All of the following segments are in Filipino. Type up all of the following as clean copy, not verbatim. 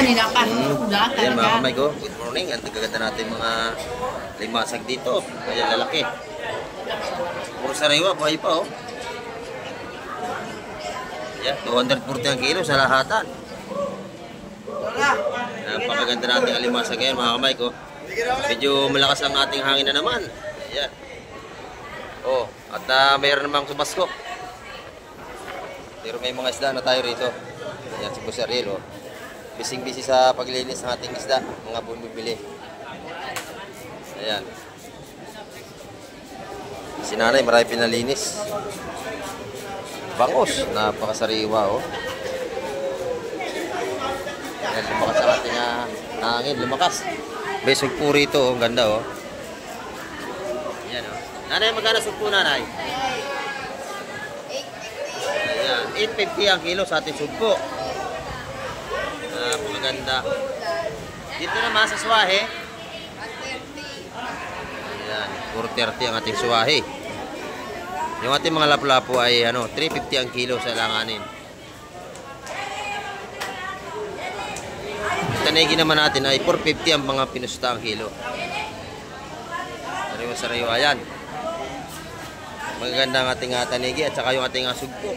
nilakas. Ayan mga kamay ko, good morning. Ang gaganda natin mga limasag dito. Ayan, lalaki. Puro sariwa, buhay pa oh. Ayan, 240 ang kilo sa lahatan. Napakaganda natin ang limasag ngayon mga kamay ko. Medyo malakas ang ating hangin na naman. Ayan. Oh, at mayroon namang subaskok. Pero may mga isda na tayo rito. Ayan, si Boss Ariel oh. Bising-busy sa paglinis ng ating isda, mga bumibili. Ayan. Si nanay, marami pinalinis. Bangos, napakasariwa oh. Ayan, lumakas ang ating hangin, lumakas. Besog po rito, oh, ganda oh. Ayan oh. Nanay, magkano sugpo nanay? Ayan, 850 ang kilo sa ating sugpo. Maganda. Dito naman sa suwahe. Ayan, 430 ang ating suwahe. Yung ating mga lapu-lapu ay 350 ang kilo sa langanin. Tanegi naman natin ay 450 ang mga pinusta ang kilo. Sariwa-sariwa yan. Magaganda ang ating tanegi at saka yung ating sugpo.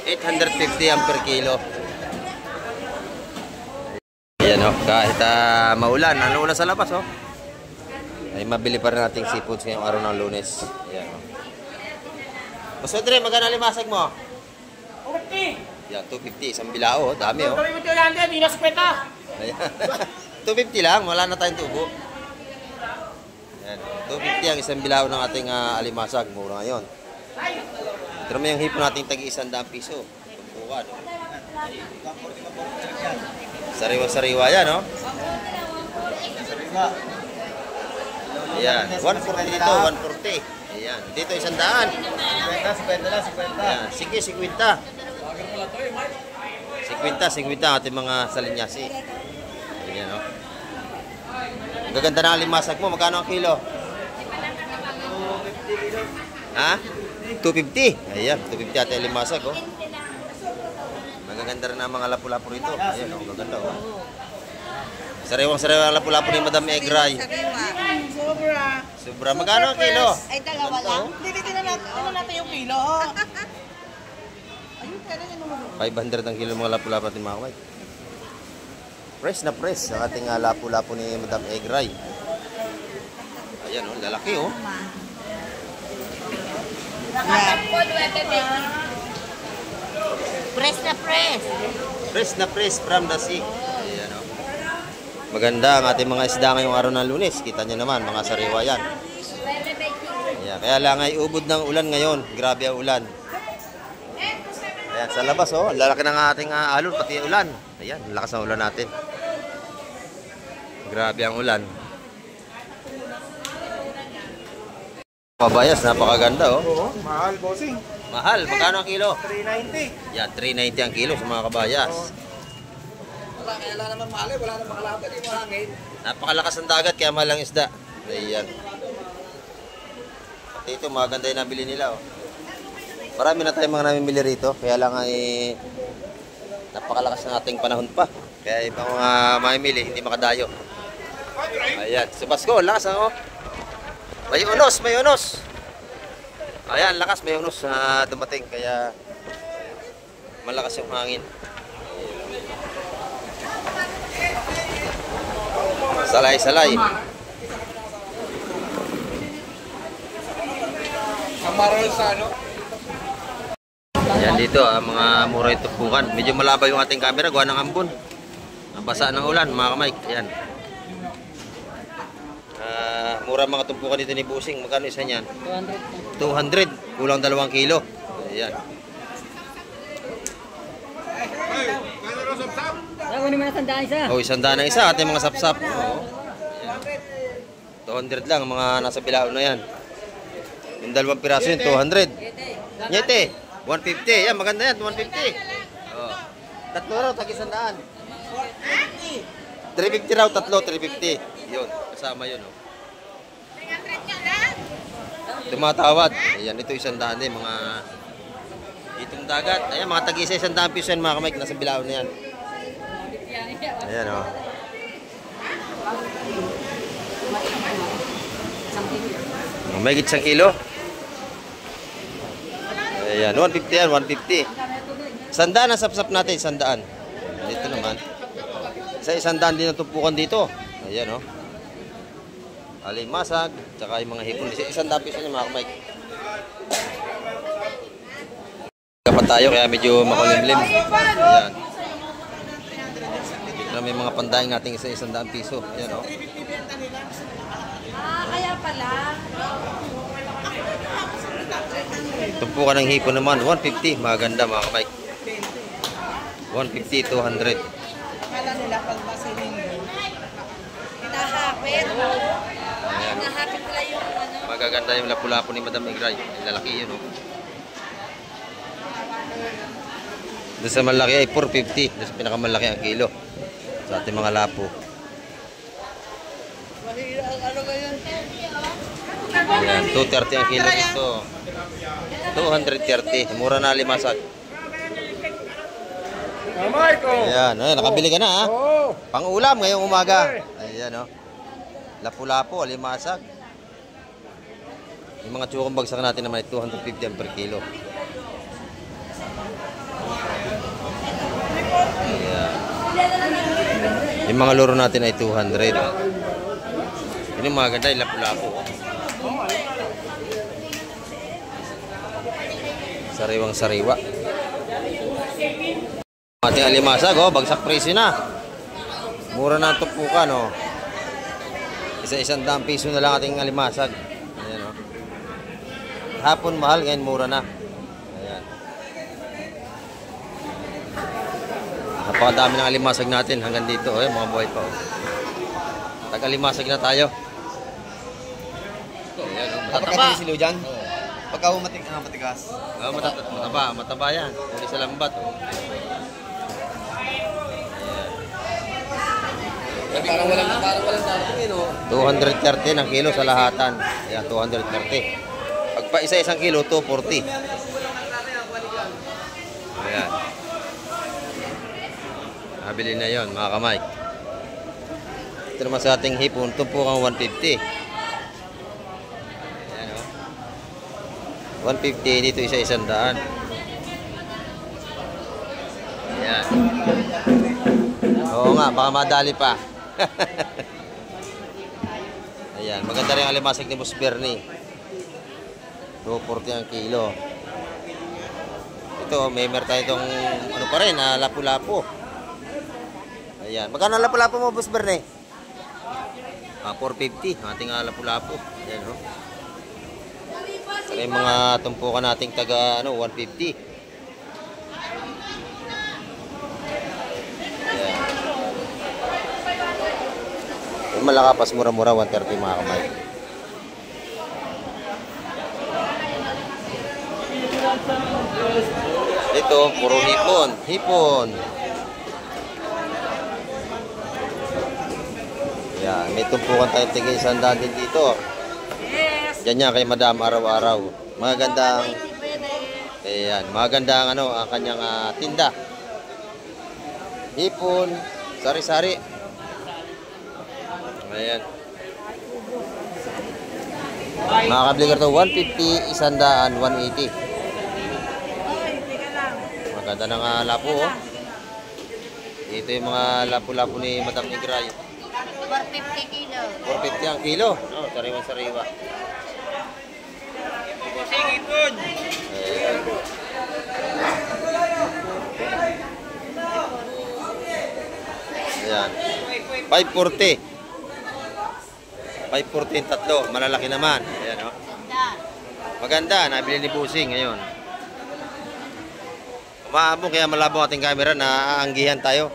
850 ang per kilo. Ayan o, kahit maulan, ulan sa labas o, ay mabili pa rin nating seafoods ngayong araw ng Lunes. Ayan o. Mas Andre, magkano limasag mo? 250. Yan, 250, isang bilao, dami o. Gawin mo ito yan din, minus kwenta. Ayan, 250 lang, wala na tayong tubo. Ayan, 250 ang isang bilao ng ating alimasag, mura ngayon. Pero may yung hipo natin tag-100 piso. Tumpukan. Sariwa-sariwa yan, no? Sariwa. Ayan. 140 dito, 140. Ayan. Dito 100. 50 lang, 50. Ayan. Sige, 50. 50 ang ating mga salinyasi. Ayan, no? Gaganda na ang limasag mo. Magkano ang kilo? 250. Ha? 250. Ayan, 250 ate limasag oh. Magaganda rin ang mga lapu-lapu rito. Ayan oh, gaganda oh. Sariwang-sariwang lapu-lapu ni Madam Egray. Sobra. Magkano ang kilo? Ay, dalawa lang. Hindi natin yung kilo. Ayun, kaya na yun. 500 ang kilo mga lapu-lapu natin mga kamay. Fresh na fresh ang ating lapu-lapu ni Madam Egray. Ayan oh, lalaki oh. Press na press. Press na press from the sea. Ayan, oh. Maganda ang ating mga isda ngayong araw ng Lunes. Kita nyo naman, mga sariwa yan. Ayan, kaya lang ay ubod ng ulan ngayon. Grabe ang ulan. Ayan, sa labas, oh. Lalaki ng ating alon, pati ulan. Ayan, lakas ng ulan natin. Grabe ang ulan. Pabayas, napakaganda oh. Oo, mahal bossing. Mahal, magkano ang kilo? 390. Yan, 390 ang kilo sa mga kabayas. Wala, kaya lang naman mahal eh. Wala naman makalaban, di mahangin. Napakalakas ng dagat, kaya mahal ang isda. Ayan. Pati ito, maganda yung nabili nila oh. Marami na tayong mga namimili rito, kaya lang ay napakalakas ng ating panahon pa. Kaya ibang mga mamimili, hindi makadayo. Ayan, sa Pasko, lakas oh. May unos, may unos. Ayan, lakas, may unos na dumating. Kaya malakas yung hangin. Salay-salay. Kamarol sa ano? Ayan dito, mga mura yung tupukan. Medyo malaba yung ating camera, gawa ng ambon. Basa ng ulan, mga kamay. Ayan. Mura mga tumpukan dito ni Busing. Magkano isa niyan? 200. Kulang 2 kilo. Ayan. Oh, 100 na isa. Ating mga sapsap. Oh. 200 lang mga nasa bilao na yan. Yung 2 piraso yun, 200. Nyete, 150. Yan, maganda yan, 150. Oh. Tatlo raw, tag-100. 350 raw, tatlo, 350. Yun, kasama yun. Oh. Tumatawad. Ayan, ito 100 eh, mga Itong dagat. Ayan, mga tag-isa, 100 piso yan mga kamay. Nasa Bilao na yan. Ayan, oh. May higit 1 kilo. Ayan, 150 yan, 150. 100 ang sapsap natin, 100. Dito naman. Sa 100 din ang tumpukan dito. Ayan, oh. Alimasag, tsaka yung mga hipon. 100 piso niya mga kamay. Kapat tayo kaya medyo makulimlim. Ayan. Dito na may mga pandaing natin isa 100 piso. Ayan, oh. Kaya pala. Tumpukan ng hipon naman, 150. Maganda mga kamay. 150, 200. Kala nila pag masilingo. Hinahapit. Ayan. Hinahapit nila yung ano. Magaganda yung lapu-lapu ni Madam Igray. Yung lalaki yun, oh. Doon sa malaki ay 450. Doon sa pinakamalaki ang kilo. Sa ating mga lapo. Ano ba yun? Ayan, 230 ang kilo dito. 230. Mura na limasag. Ayan, ayan, nakabili ka na ha. Pang-ulam ngayong umaga. Ayan, oh. Lapu-lapu, limasag. Yung mga tsukong bagsak natin naman ay 250 per kilo. Ayan. Yung mga luro natin ay 200. Yun yung mga ganda, yung lapu-lapu. Sariwang-sariwa. Ating alimasag, oh, bagsak presyo na. Mura na ang tupukan, oh. Isa-100 piso na lang ating alimasag. Ayan, oh. Hapon mahal, ngayon mura na. Ayan. Napakadami ng alimasag natin hanggang dito, oh, mga buhay pa, oh. Tag-alimasag na tayo. Ayan, oh, matataba. silo dyan? Pagka matigas. Oh, mataba yan. Uli sa lambat, oh. Parang walang darating, no? 230 ang kilo sa lahatan. Ayan, 230. Pag pa isa-isang kilo, 240. Ayan. Nabili na yon mga kamay. Ito naman sa ating hipon, tumpukang 150. Ayan, oh. 150, dito isa-100. Ayan. Oo nga, baka madali pa. Ayan, maganda rin ang alimasag ni Boss Bernie. 240 ang kilo. Ito, may meron tayo itong ano pa rin, lapu-lapu. Ayan, magkano ang lapu-lapu mo, Boss Bernie? 450, ating lapu-lapu. Ayan, oh. Saka yung mga tumpukan nating taga 150. Malakapas, mura-mura, 130 mga kamay. Ito, puro hipon. Hipon. Yan, may tumpukan tayong tigay 100 din dito. Ganyan kay Madam araw-araw. Magandang, ayan, magandang ang kanyang tinda. Hipon, sari-sari. Ayan. Mga kabligar to, 150, 100, 180. Maganda ng lapo, oh. Ito yung mga lapu-lapu ni Madam Igray. 450 kilo. 450 ang kilo. Oh, sariwa-sariwa. Ayan. Ayan. 540. 540 yung tatlo. Malalaki naman. Ayan, oh. Maganda. Nabili ni Busing ngayon. Umaabong kaya malabo ating camera na aanggihan tayo.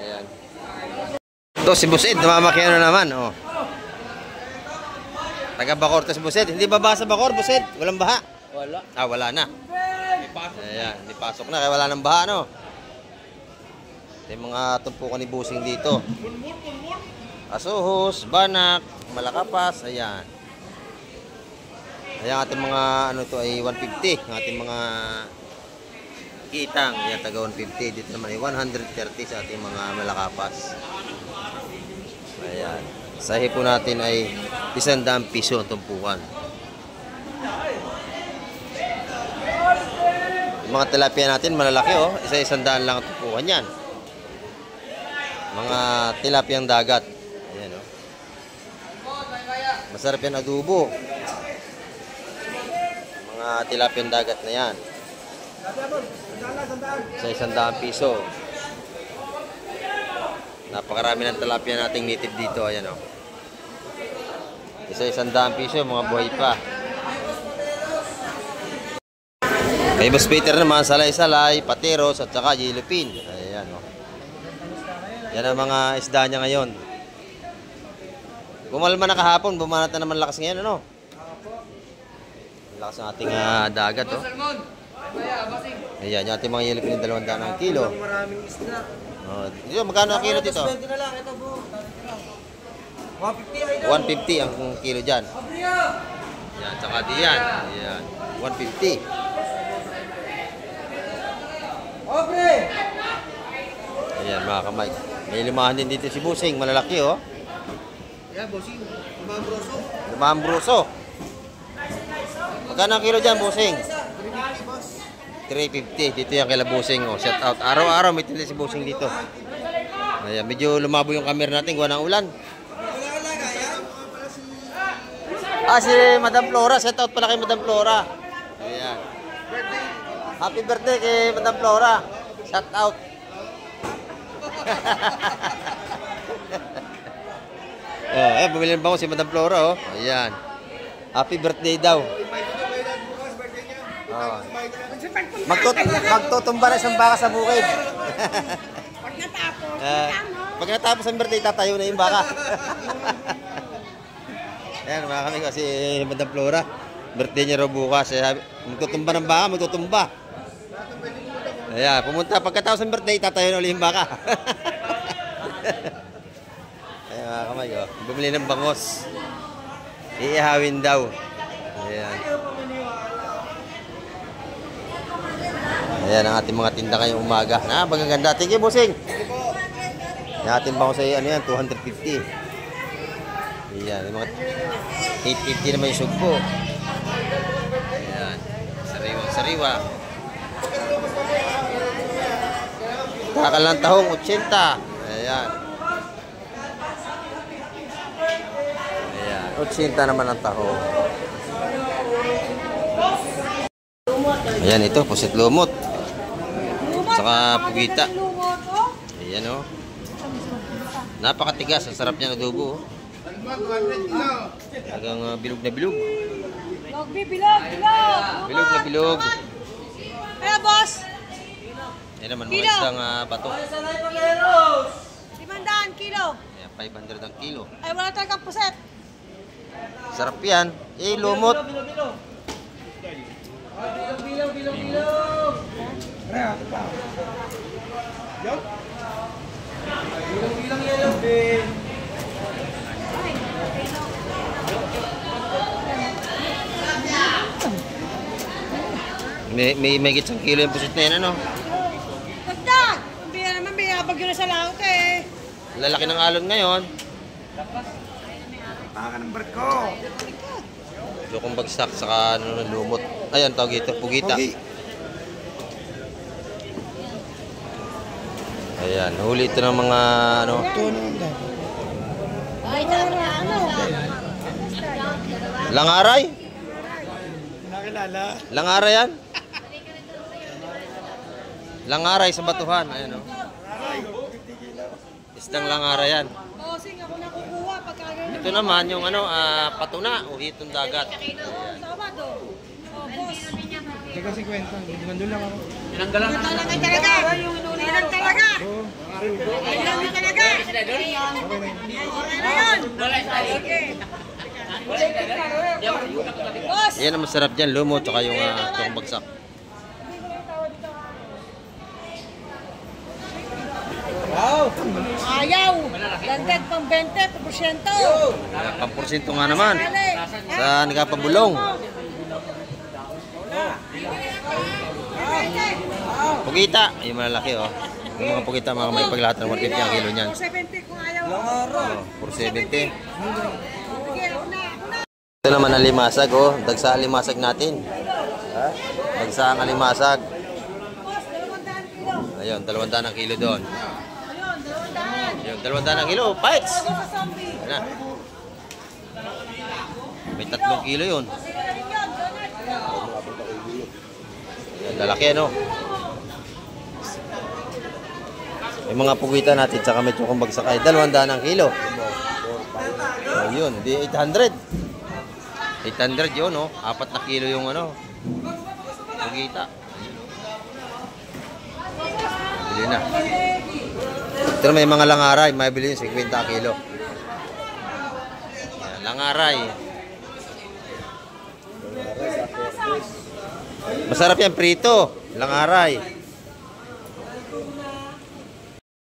Ayan. Ito si Busid. Namamakyan na naman. Oh. Taga Bacor to si Busid. Hindi ba baha sa Bacor, Busid? Walang baha? Wala. Wala na. Ayan. Hindi pasok na kaya wala nang baha, no? Ito yung mga tumpukan ni Busing dito. Asuhos, Banak, Malakapas, ayan. Ayan, ating mga ano to ay 150. Ang ating mga kitang, yan taga 150. Dito naman ay 130 sa ating mga malakapas. Ayan. Sahi po natin ay 100 piso ang tumpukan. Yung mga tilapia natin malalaki oh. Isa-100 lang ang tumpukan yan. Mga tilapiang dagat. Ayan oh. Masarap yan adobo. Mga tilapiang dagat na yan. Sa 100 piso. Napakarami ng tilapia nating native dito. Ayan o. Isa 100 piso. Mga buhay pa. Kay Boss Peter naman, salay-salay, pateros at saka yellowfin. Ayan o. Yan ang mga isda niya ngayon. Kumalma na kahapon. Bumanat na naman lakas ngayon. Ano? Lakas ng ating dagat o. Ayan, yung ating mga yellowfin ng 200 ang kilo. Maraming isda. Oh, dito, magkano ang kilo dito? 20 na lang, ito bro. 150 ay 150 ang kilo dyan. Yan, tsaka diyan. Ayan, 150. Obre! Ayan, mga kamay. May limahan din dito si Busing. Malalaki, oh. Yan, bossing. Lumambroso. Limahang bruso. Magkano ang kilo dyan, Busing? 350, boss. 350. Dito yung kila Busing, oh. Shout out. Araw-araw may tindi si Busing dito. Ayan, medyo lumabo yung camera natin. Gawa ng ulan. Ah, si Madam Flora. Shout out pala kay Madam Flora. Ayan. Happy birthday kay Madam Flora. Shout out. Oh, bumili ng bango si Madam Flora, oh. Ayan. Happy birthday daw. Oh. Magtutumba na isang baka sa bukid. Pag natapos ang birthday, tatayo na yung baka. Ayan, mga kami kasi Madam Flora. Birthday niya raw bukas. Magtutumba ng baka, magtutumba. Ayan, pumunta. Pagkatapos ng birthday, tatayo na ulit yung baka. Ayan, mga kamay, oh. Bumili ng bangos. Iihawin daw. Ayan. Ayan ang ating mga tinda ngayong umaga. Magaganda. Thank you, Busing. Yung ating bangos ay ano yan, 250. Ayan, yung mga 850 naman yung sugpo. Ayan, sariwa. Takal ng tahong, 80. Ayan. Ayan, 80 naman ang tahong. Ayan, ito, pusit lumot. Saka pugita. Ayan, oh. Napakatigas, ang sarap niya ng adobo, oh. Talagang bilog na bilog. Bilog na bilog. Kaya boss, Yan naman mga isang bato. 500 kilo. Ayan, 500 ang kilo. Ay, wala talagang puset. Sarap yan. Eh, lumot. May gitsang kilo yung pusit na yan, ano? Dagdag! Hindi naman, may abag yun na sa laot eh. Lalaki ng alon ngayon. Baka ng barko. So kung bagsak saka ano, lumot. Ayan, tawag ito, pugita. Ayan, huli ito ng mga ano. Ay, ano? Langaray? Nakilala. Langaray yan? Langaray sa batuhan. Ayan, oh. Isdang langaray yan. Bossing, ako nakukuha pagka ganun. Ito naman yung ano, patuna o hitong dagat. Tama to. Oh, boss. Teka 50. Nandun lang ako. Tinanggalan talaga. Tinang talaga. Tinang talaga. Okay na yun. Okay. Boss. Yan ang masarap dyan, lumot, tsaka yung tukong bagsak. Wow! Ayaw. Dagdag pang 20%. Pamporsyento nga naman. Sa nagpabulong. Pugita, yung malalaki oh. Yung mga pugita, mga may paglahat ng 150 ang kilo niyan. 470 kung ayaw. Oh, 470. Ito naman ang limasag oh. Dagsa ang limasag natin. Ha? Dagsa ang limasag. Ayun, 200 ang kilo doon. Ayun, 200 ang kilo. Fights! Ayun na. May 3 kilo yun. Ayun, lalaki ano. Yung mga pugita natin, tsaka may tsukong bagsakay. 200 ang kilo. Ayun, di 800. 800 yun oh. 4 na kilo yung ano. Pugita. Bili na. Ito may mga langaray, may bili yung 50 kilo. Yan, langaray. Masarap yan prito, langaray.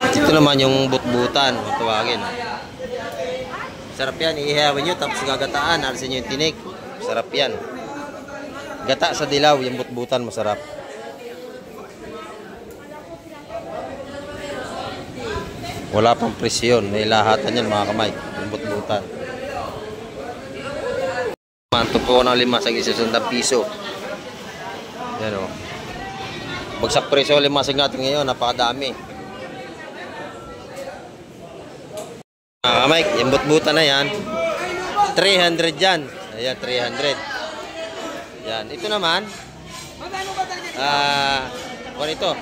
Ito naman yung butbutan, kung tawagin. Sarap yan, iihawin nyo tapos gagataan, alisin nyo yung tinik. Sarap yan. Gata sa dilaw, yung butbutan masarap. Wala pang presyon, may lahatan yan mga kamay, yung butbutan. Manto po ng limasag, isa 100 piso. Yan o. Bagsak presyo limasag natin ngayon, napakadami. Mga kamay, yung butbutan na yan, 300 yan. Ayan, 300. Yan, ito naman, ano ito?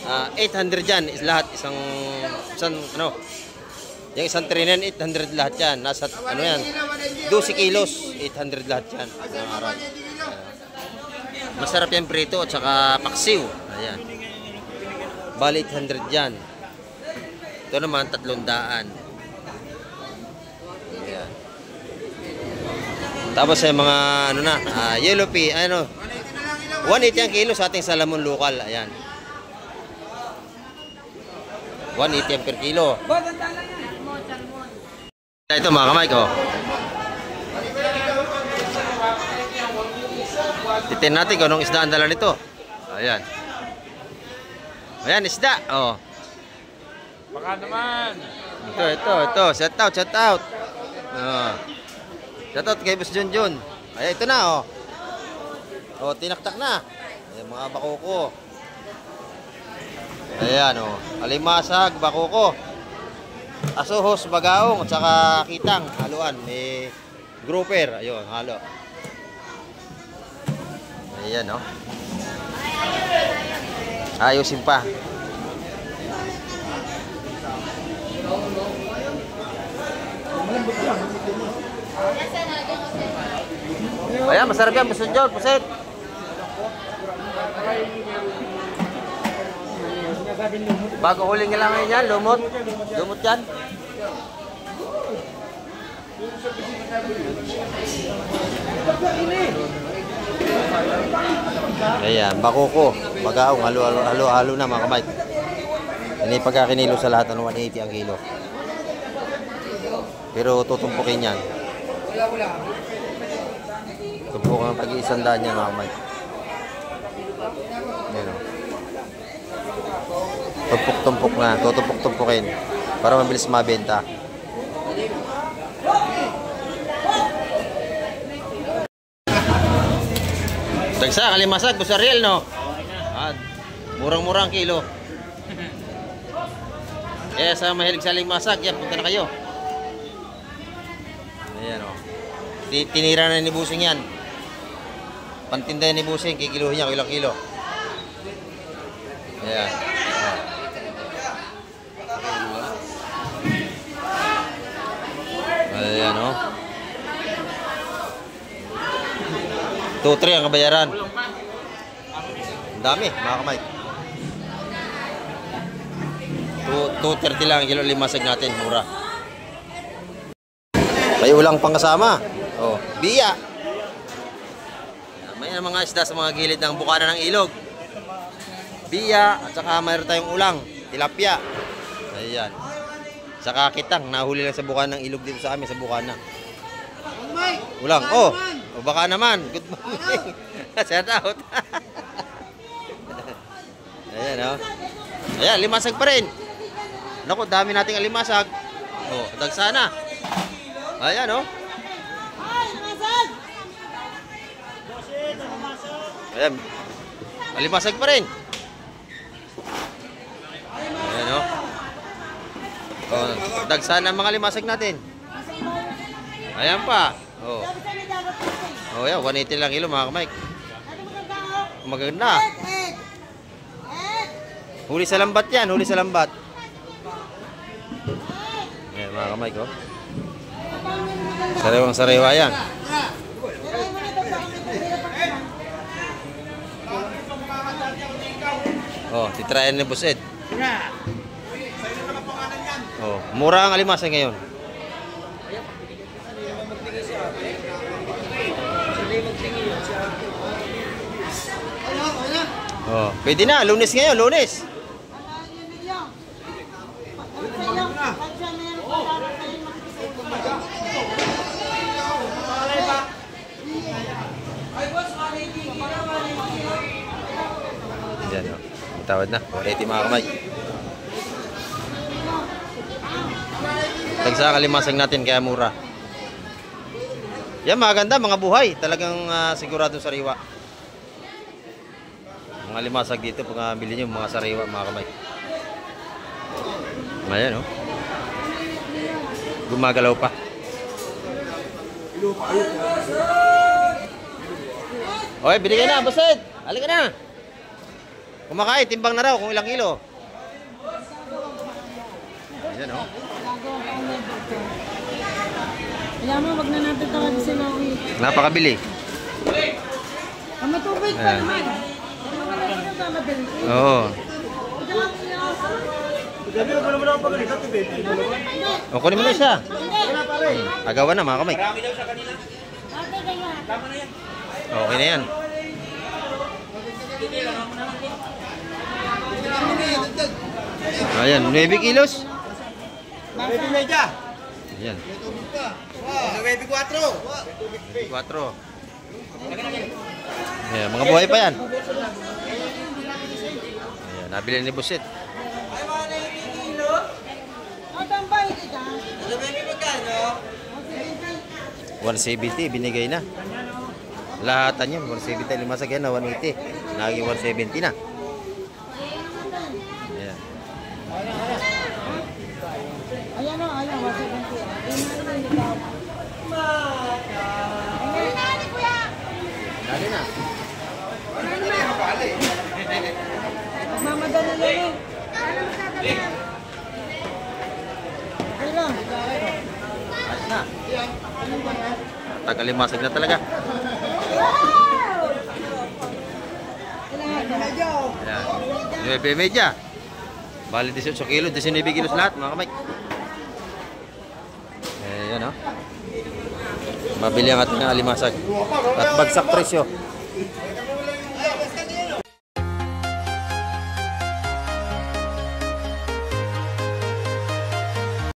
800 yan is lahat, isang ano, yung isang trinan 800 lahat yan, nasa ano yan 12 kilos 800 lahat yan. Masarap yan prito at saka paksiw. Ayan, bali 800 yan. Ito naman 300. Ayan. Tapos yung mga ano na yellow pea, ano 180 ang kilo sa ating salamon lokal. Ayan, 180 per kilo. Ito mga kamay ko. Titin natin kung anong isda ang dala nito. Ayan. Ayan, isda. Oh. Baka naman. Ito. Shout out. Shout out kay Boss Junjun. Ayan, ito na oh. Oh, tinaktak na. Ayan, mga bakoko. Ayan o, alimasag, bakoko, asuhos, bagaong, at saka kitang, haluan, may grouper, ayun, halo. Ayan o. Ayusin pa. Ayan, masarap yan, Boss John, puset. Bago huling nila ngayon yan, lumot. Lumot yan. Ayan, bakoko. Bagaong, halo na mga kamay. Yan yung pagkakinilo sa lahat ng 180 ang kilo. Pero tutumpukin yan. Tumpuk ang pag-iisandaan yan mga kamay. Yan o. Tumpuk-tumpuk na, tutumpuk-tumpukin para mabilis mabenta. Dagsa, kalimasag, Boss Ariel, no? Murang-murang kilo. Eh, sa mahilig sa limasag, yan, punta na kayo. Ayan, o. Tinira na ni Busing yan. Pantinda ni Busing, kikiluhin niya, ilang kilo. Ayan. Ayan o. 2-3 ang kabayaran. Ang dami, mga kamay. 230 lang ang kilo limasag natin, mura. May ulang pang kasama. Oh, biya. May mga isda sa mga gilid ng bukana ng ilog. Biya at saka mayroon tayong ulang, tilapia. Ayan. Saka kitang, nahuli lang sa bukana ng ilog dito sa amin, sa bukana. Ulang. Oh, baka naman. Good morning. Shout out. Ayan, oh. Ayan, limasag pa rin. Naku, dami nating alimasag. Oh, dagsa na. Ayan, oh. Ayan. Alimasag pa rin. Ayan, oh. Oh, dagsa na ang mga limasag natin. Ayan pa. Oh. Oh, yan, 180 lang kilo mga kamay. Maganda. Huli sa lambat yan, huli sa lambat. Ayan mga kamay ko. Sariwang sariwa yan. Oh, titrayan ni Boss Ed. Oh, mura ang alimasag ngayon. Oh, pwede na, Lunes ngayon, Lunes. Diyan, oh. Tawad na. Ready mga kamay. Tagsa kalimasag natin kaya mura. Yan, maganda, mga buhay. Talagang sigurado sariwa. Mga limasag dito, pag bili nyo, mga sariwa, mga kamay. Ayan, oh. Gumagalaw pa. Okay, binigay na, Boss Ed. Halika na. Kumakain, timbang na raw kung ilang kilo. Ayan, oh. Kaya mo, wag na natin tawag sila. Napakabili. May tubig pa naman. Oo. O, kunin mo na siya. Agawan na mga kamay. Okay na yan. Ayan, 9 kilos. 9 media. Ayan. 9 4. 4. Ayan, mga buhay pa yan. Ayan, nabili ni Boss Ed. 170, binigay na. Lahatan yun, 170 limasag yan na 180. Naging 170 na. Ayan. Ayan o, ayan. Dali na. Mamadali na yun. Ayun lang. Ayos na. Tagalimasag na talaga. Ayan. 9 media. Bali 18 kilo, 19 kilos lahat mga kamay. Ayan o. Mabili ang ating alimasag. At bagsak presyo.